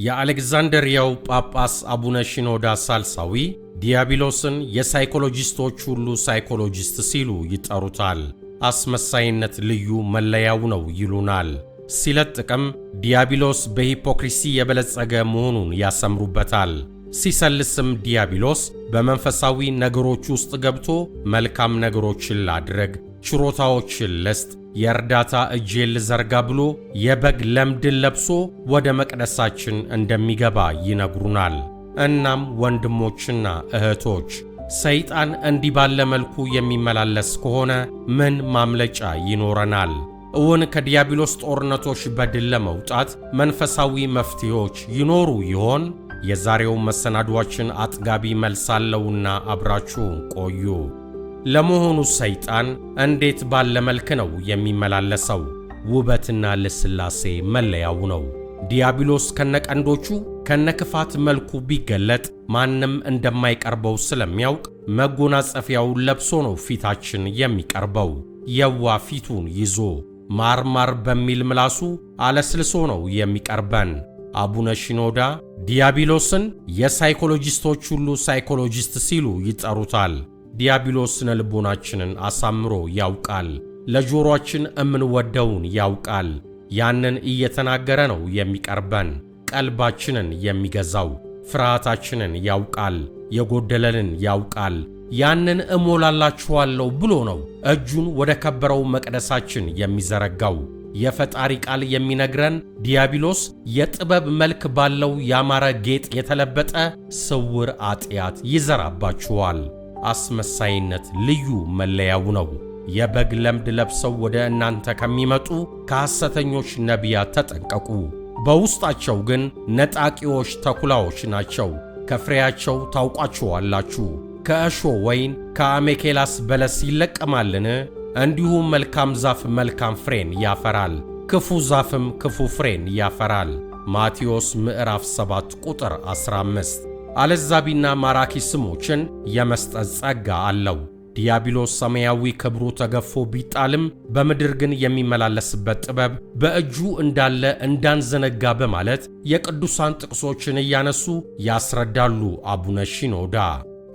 የአሌክዛንድሪያው ጳጳስ አቡነ ሽኖዳ ሳልሳዊ ዲያብሎስን የሳይኮሎጂስቶች ሁሉ ሳይኮሎጂስት ሲሉ ይጠሩታል። አስመሳይነት ልዩ መለያው ነው ይሉናል። ሲለጥቅም ዲያብሎስ በሂፖክሪሲ የበለጸገ መሆኑን ያሰምሩበታል። ሲሰልስም ዲያብሎስ በመንፈሳዊ ነገሮች ውስጥ ገብቶ መልካም ነገሮችን ላድርግ፣ ችሮታዎችን ልስጥ፣ የእርዳታ እጄን ልዘርጋ ብሎ የበግ ለምድን ለብሶ ወደ መቅደሳችን እንደሚገባ ይነግሩናል። እናም ወንድሞችና እህቶች ሰይጣን እንዲህ ባለ መልኩ የሚመላለስ ከሆነ ምን ማምለጫ ይኖረናል? እውን ከዲያብሎስ ጦርነቶች በድል ለመውጣት መንፈሳዊ መፍትሄዎች ይኖሩ ይሆን? የዛሬው መሰናዷችን አጥጋቢ መልስ አለውና አብራችሁን ቆዩ። ለመሆኑ ሰይጣን እንዴት ባለ መልክ ነው የሚመላለሰው? ውበትና ልስላሴ መለያው ነው። ዲያብሎስ ከነቀንዶቹ ከነክፋት መልኩ ቢገለጥ ማንም እንደማይቀርበው ስለሚያውቅ መጎናጸፊያውን ለብሶ ነው ፊታችን የሚቀርበው። የዋ ፊቱን ይዞ ማርማር በሚል ምላሱ አለስልሶ ነው የሚቀርበን። አቡነ ሽኖዳ ዲያብሎስን የሳይኮሎጂስቶች ሁሉ ሳይኮሎጂስት ሲሉ ይጠሩታል። ዲያብሎስ ስነ ልቦናችንን አሳምሮ ያውቃል። ለጆሮአችን እምንወደውን ያውቃል። ያንን እየተናገረ ነው የሚቀርበን። ቀልባችንን የሚገዛው ፍርሃታችንን ያውቃል። የጎደለንን ያውቃል። ያንን እሞላላችኋለሁ ብሎ ነው እጁን ወደ ከበረው መቅደሳችን የሚዘረጋው። የፈጣሪ ቃል የሚነግረን ዲያብሎስ የጥበብ መልክ ባለው ያማረ ጌጥ የተለበጠ ስውር ኃጢአት ይዘራባችኋል። አስመሳይነት ልዩ መለያው ነው። የበግ ለምድ ለብሰው ወደ እናንተ ከሚመጡ ከሐሰተኞች ነቢያት ተጠንቀቁ። በውስጣቸው ግን ነጣቂዎች ተኩላዎች ናቸው። ከፍሬያቸው ታውቋቸዋላችሁ። ከእሾህ ወይን ከአሜኬላስ በለስ ይለቀማልን? እንዲሁም መልካም ዛፍ መልካም ፍሬን ያፈራል፣ ክፉ ዛፍም ክፉ ፍሬን ያፈራል። ማቴዎስ ምዕራፍ 7 ቁጥር 15። አለዛቢና ማራኪ ስሞችን የመስጠት ጸጋ አለው። ዲያብሎስ ሰማያዊ ክብሩ ተገፎ ቢጣልም በምድር ግን የሚመላለስበት ጥበብ በእጁ እንዳለ እንዳንዘነጋ በማለት የቅዱሳን ጥቅሶችን እያነሱ ያስረዳሉ አቡነ ሽኖዳ።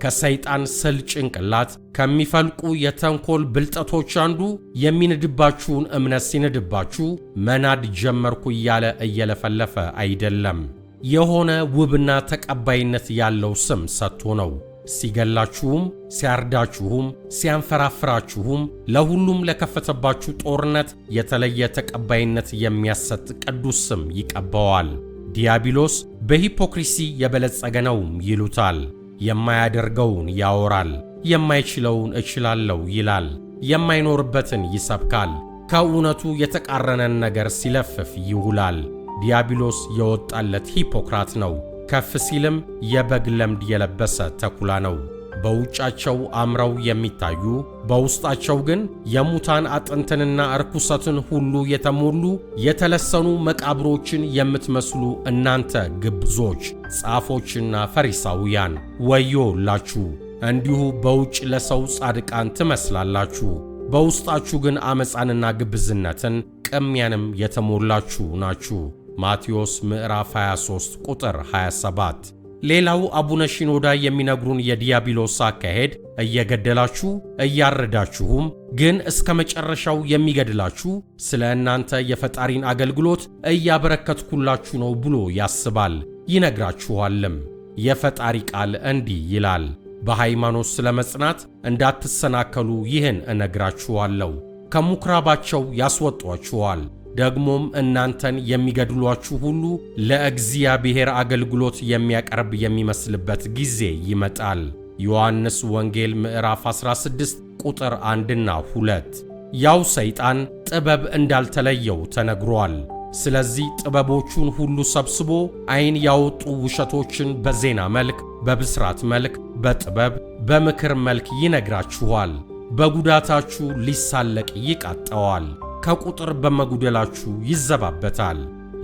ከሰይጣን ስል ጭንቅላት ከሚፈልቁ የተንኮል ብልጠቶች አንዱ የሚንድባችሁን እምነት ሲንድባችሁ መናድ ጀመርኩ እያለ እየለፈለፈ አይደለም። የሆነ ውብና ተቀባይነት ያለው ስም ሰጥቶ ነው። ሲገላችሁም ሲያርዳችሁም ሲያንፈራፍራችሁም ለሁሉም ለከፈተባችሁ ጦርነት የተለየ ተቀባይነት የሚያሰጥ ቅዱስ ስም ይቀባዋል። ዲያብሎስ በሂፖክሪሲ የበለጸገ ነውም ይሉታል። የማያደርገውን ያወራል፣ የማይችለውን እችላለሁ ይላል፣ የማይኖርበትን ይሰብካል፣ ከእውነቱ የተቃረነን ነገር ሲለፍፍ ይውላል። ዲያብሎስ የወጣለት ሂፖክራት ነው። ከፍ ሲልም የበግ ለምድ የለበሰ ተኩላ ነው። በውጫቸው አምረው የሚታዩ በውስጣቸው ግን የሙታን አጥንትንና እርኩሰትን ሁሉ የተሞሉ የተለሰኑ መቃብሮችን የምትመስሉ እናንተ ግብዞች ጻፎችና ፈሪሳውያን ወዮላችሁ! እንዲሁ በውጭ ለሰው ጻድቃን ትመስላላችሁ፣ በውስጣችሁ ግን አመፃንና ግብዝነትን ቅሚያንም የተሞላችሁ ናችሁ። ማቴዎስ ምዕራፍ 23 ቁጥር 27። ሌላው አቡነ ሽኖዳ የሚነግሩን የዲያብሎስ አካሄድ እየገደላችሁ እያረዳችሁም ግን እስከ መጨረሻው የሚገድላችሁ ስለ እናንተ የፈጣሪን አገልግሎት እያበረከትኩላችሁ ነው ብሎ ያስባል ይነግራችኋልም። የፈጣሪ ቃል እንዲህ ይላል፣ በሃይማኖት ስለ መጽናት እንዳትሰናከሉ ይህን እነግራችኋለሁ። ከምኵራባቸው ያስወጧችኋል። ደግሞም እናንተን የሚገድሏችሁ ሁሉ ለእግዚአብሔር አገልግሎት የሚያቀርብ የሚመስልበት ጊዜ ይመጣል። ዮሐንስ ወንጌል ምዕራፍ 16 ቁጥር 1ና 2። ያው ሰይጣን ጥበብ እንዳልተለየው ተነግሯል። ስለዚህ ጥበቦቹን ሁሉ ሰብስቦ ዓይን ያወጡ ውሸቶችን በዜና መልክ፣ በብስራት መልክ፣ በጥበብ በምክር መልክ ይነግራችኋል። በጉዳታችሁ ሊሳለቅ ይቃጠዋል። ከቁጥር በመጉደላችሁ ይዘባበታል።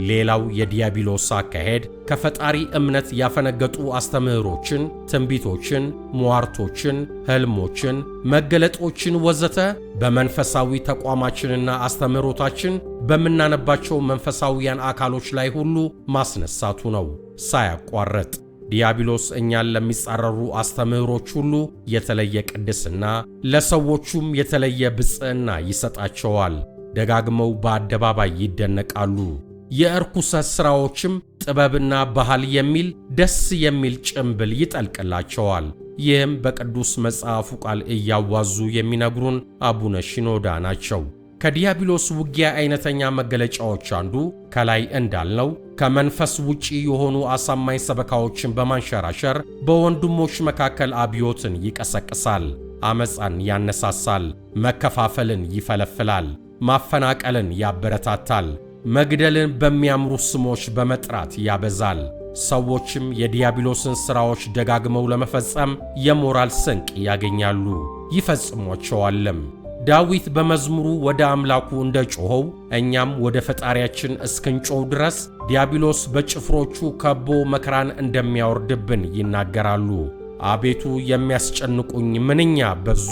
ሌላው የዲያብሎስ አካሄድ ከፈጣሪ እምነት ያፈነገጡ አስተምህሮችን፣ ትንቢቶችን፣ ሟርቶችን፣ ሕልሞችን፣ መገለጦችን ወዘተ በመንፈሳዊ ተቋማችንና አስተምህሮታችን በምናነባቸው መንፈሳዊያን አካሎች ላይ ሁሉ ማስነሳቱ ነው ሳያቋርጥ። ዲያብሎስ እኛን ለሚጻረሩ አስተምህሮች ሁሉ የተለየ ቅድስና፣ ለሰዎቹም የተለየ ብፅዕና ይሰጣቸዋል። ደጋግመው በአደባባይ ይደነቃሉ። የእርኩሰት ሥራዎችም ጥበብና ባህል የሚል ደስ የሚል ጭምብል ይጠልቅላቸዋል። ይህም በቅዱስ መጽሐፉ ቃል እያዋዙ የሚነግሩን አቡነ ሺኖዳ ናቸው። ከዲያብሎስ ውጊያ አይነተኛ መገለጫዎች አንዱ ከላይ እንዳልነው ከመንፈስ ውጪ የሆኑ አሳማኝ ሰበካዎችን በማንሸራሸር በወንድሞች መካከል አብዮትን ይቀሰቅሳል፣ አመፃን ያነሳሳል፣ መከፋፈልን ይፈለፍላል፣ ማፈናቀልን ያበረታታል፣ መግደልን በሚያምሩ ስሞች በመጥራት ያበዛል። ሰዎችም የዲያብሎስን ሥራዎች ደጋግመው ለመፈጸም የሞራል ስንቅ ያገኛሉ፣ ይፈጽሟቸዋልም። ዳዊት በመዝሙሩ ወደ አምላኩ እንደጮኸው እኛም ወደ ፈጣሪያችን እስክንጮህ ድረስ ዲያብሎስ በጭፍሮቹ ከቦ መከራን እንደሚያወርድብን ይናገራሉ። አቤቱ የሚያስጨንቁኝ ምንኛ በዙ!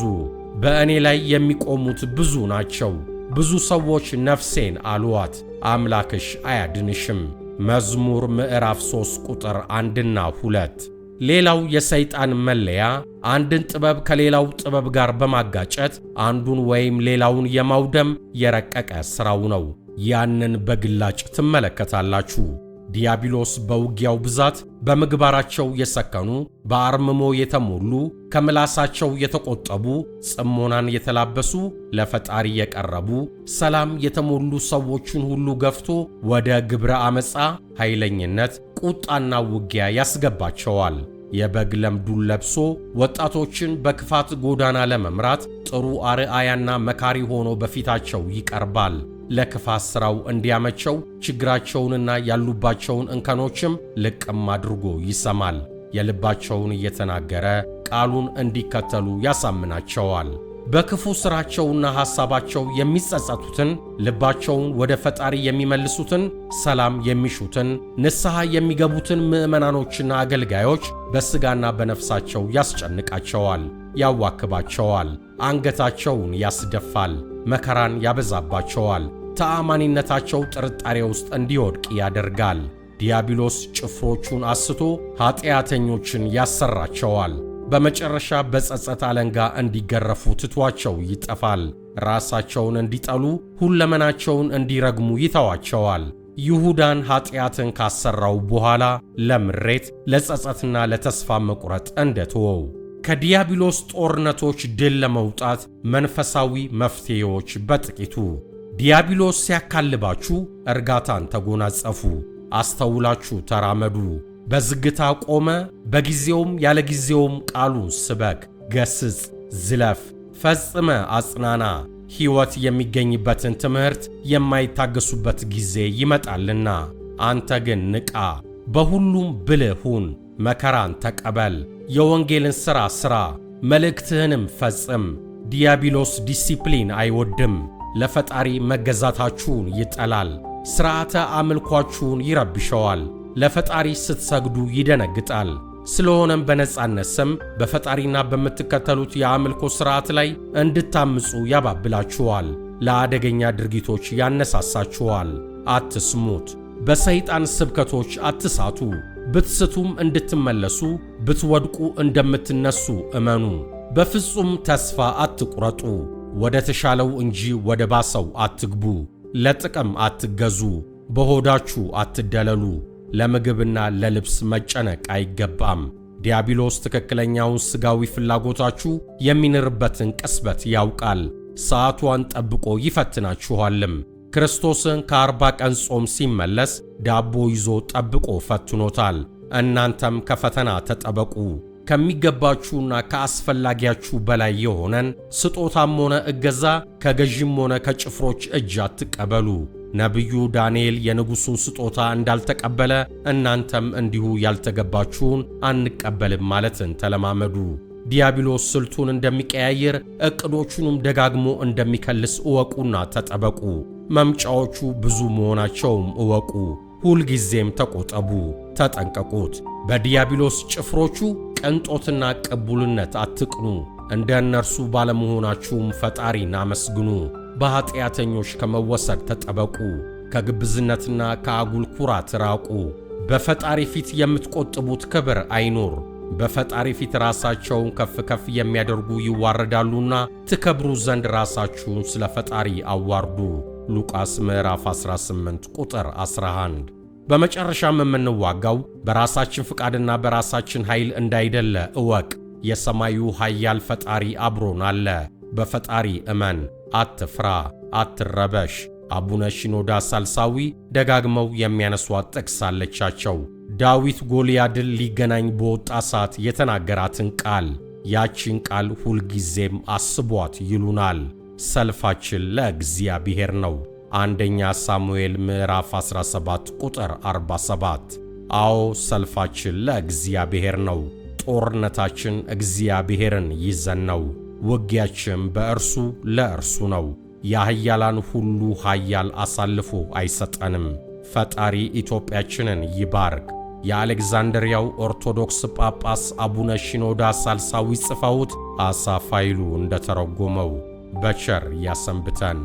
በእኔ ላይ የሚቆሙት ብዙ ናቸው። ብዙ ሰዎች ነፍሴን አልዋት፣ አምላክሽ አያድንሽም። መዝሙር ምዕራፍ 3 ቁጥር 1ና 2። ሌላው የሰይጣን መለያ አንድን ጥበብ ከሌላው ጥበብ ጋር በማጋጨት አንዱን ወይም ሌላውን የማውደም የረቀቀ ሥራው ነው። ያንን በግላጭ ትመለከታላችሁ። ዲያብሎስ በውጊያው ብዛት በምግባራቸው የሰከኑ፣ በአርምሞ የተሞሉ፣ ከምላሳቸው የተቆጠቡ፣ ጽሞናን የተላበሱ፣ ለፈጣሪ የቀረቡ፣ ሰላም የተሞሉ ሰዎችን ሁሉ ገፍቶ ወደ ግብረ አመፃ፣ ኃይለኝነት፣ ቁጣና ውጊያ ያስገባቸዋል። የበግ ለምዱን ለብሶ ወጣቶችን በክፋት ጎዳና ለመምራት ጥሩ አርአያና መካሪ ሆኖ በፊታቸው ይቀርባል። ለክፋት ሥራው እንዲያመቸው ችግራቸውንና ያሉባቸውን እንከኖችም ልቅም አድርጎ ይሰማል። የልባቸውን እየተናገረ ቃሉን እንዲከተሉ ያሳምናቸዋል። በክፉ ሥራቸውና ሐሳባቸው የሚጸጸቱትን፣ ልባቸውን ወደ ፈጣሪ የሚመልሱትን፣ ሰላም የሚሹትን፣ ንስሐ የሚገቡትን ምዕመናኖችና አገልጋዮች በሥጋና በነፍሳቸው ያስጨንቃቸዋል፣ ያዋክባቸዋል፣ አንገታቸውን ያስደፋል፣ መከራን ያበዛባቸዋል፣ ተአማኒነታቸው ጥርጣሬ ውስጥ እንዲወድቅ ያደርጋል። ዲያብሎስ ጭፍሮቹን አስቶ ኀጢአተኞችን ያሰራቸዋል። በመጨረሻ በጸጸት አለንጋ እንዲገረፉ ትቷቸው ይጠፋል። ራሳቸውን እንዲጠሉ፣ ሁለመናቸውን እንዲረግሙ ይተዋቸዋል። ይሁዳን ኀጢአትን ካሰራው በኋላ ለምሬት፣ ለጸጸትና ለተስፋ መቁረጥ እንደተወው። ከዲያብሎስ ጦርነቶች ድል ለመውጣት መንፈሳዊ መፍትሄዎች በጥቂቱ። ዲያብሎስ ሲያካልባችሁ እርጋታን ተጎናጸፉ፣ አስተውላችሁ ተራመዱ። በዝግታ ቆመ፣ በጊዜውም ያለ ጊዜውም ቃሉን ስበክ፣ ገስጽ፣ ዝለፍ፣ ፈጽመ አጽናና። ሕይወት የሚገኝበትን ትምህርት የማይታገሱበት ጊዜ ይመጣልና። አንተ ግን ንቃ፣ በሁሉም ብልህ ሁን፣ መከራን ተቀበል፣ የወንጌልን ሥራ ሥራ፣ መልእክትህንም ፈጽም። ዲያብሎስ ዲሲፕሊን አይወድም፣ ለፈጣሪ መገዛታችሁን ይጠላል፣ ሥርዓተ አምልኳችሁን ይረብሸዋል፣ ለፈጣሪ ስትሰግዱ ይደነግጣል። ስለሆነም በነጻነት ስም በፈጣሪና በምትከተሉት የአምልኮ ሥርዓት ላይ እንድታምፁ ያባብላችኋል፣ ለአደገኛ ድርጊቶች ያነሳሳችኋል። አትስሙት። በሰይጣን ስብከቶች አትሳቱ። ብትስቱም እንድትመለሱ፣ ብትወድቁ እንደምትነሱ እመኑ። በፍጹም ተስፋ አትቁረጡ። ወደ ተሻለው እንጂ ወደ ባሰው አትግቡ። ለጥቅም አትገዙ። በሆዳችሁ አትደለሉ። ለምግብና ለልብስ መጨነቅ አይገባም። ዲያብሎስ ትክክለኛውን ሥጋዊ ፍላጎታችሁ የሚንርበትን ቅስበት ያውቃል። ሰዓቷን ጠብቆ ይፈትናችኋልም። ክርስቶስን ከ40 ቀን ጾም ሲመለስ ዳቦ ይዞ ጠብቆ ፈትኖታል። እናንተም ከፈተና ተጠበቁ። ከሚገባችሁና ከአስፈላጊያችሁ በላይ የሆነን ስጦታም ሆነ እገዛ ከገዥም ሆነ ከጭፍሮች እጅ አትቀበሉ። ነቢዩ ዳንኤል የንጉሡን ስጦታ እንዳልተቀበለ እናንተም እንዲሁ ያልተገባችሁን አንቀበልም ማለትን ተለማመዱ። ዲያብሎስ ስልቱን እንደሚቀያየር ዕቅዶቹንም ደጋግሞ እንደሚከልስ እወቁና ተጠበቁ። መምጫዎቹ ብዙ መሆናቸውም እወቁ። ሁልጊዜም ተቆጠቡ፣ ተጠንቀቁት። በዲያብሎስ ጭፍሮቹ ቅንጦትና ቅቡልነት አትቅኑ። እንደ እነርሱ ባለመሆናችሁም ፈጣሪን አመስግኑ። በኃጢአተኞች ከመወሰድ ተጠበቁ። ከግብዝነትና ከአጉል ኩራት ራቁ። በፈጣሪ ፊት የምትቆጥቡት ክብር አይኑር። በፈጣሪ ፊት ራሳቸውን ከፍ ከፍ የሚያደርጉ ይዋረዳሉና ትከብሩ ዘንድ ራሳችሁን ስለ ፈጣሪ አዋርዱ። ሉቃስ ምዕራፍ 18 ቁጥር 11። በመጨረሻም የምንዋጋው በራሳችን ፍቃድና በራሳችን ኃይል እንዳይደለ እወቅ። የሰማዩ ኃያል ፈጣሪ አብሮን አለ። በፈጣሪ እመን፣ አትፍራ፣ አትረበሽ። አቡነ ሺኖዳ ሳልሳዊ ደጋግመው የሚያነሷት ጥቅስ አለቻቸው። ዳዊት ጎልያድን ሊገናኝ በወጣ ሰዓት የተናገራትን ቃል፣ ያቺን ቃል ሁልጊዜም አስቧት ይሉናል። ሰልፋችን ለእግዚአብሔር ነው። አንደኛ ሳሙኤል ምዕራፍ 17 ቁጥር 47። አዎ ሰልፋችን ለእግዚአብሔር ነው። ጦርነታችን እግዚአብሔርን ይዘን ነው። ውጊያችን በእርሱ ለእርሱ ነው። የኃያላን ሁሉ ኃያል አሳልፎ አይሰጠንም። ፈጣሪ ኢትዮጵያችንን ይባርክ። የአሌክዛንድሪያው ኦርቶዶክስ ጳጳስ አቡነ ሺኖዳ ሳልሳዊ ጽፈውት አሳፍ ኃይሉ እንደተረጎመው። በቸር ያሰንብተን።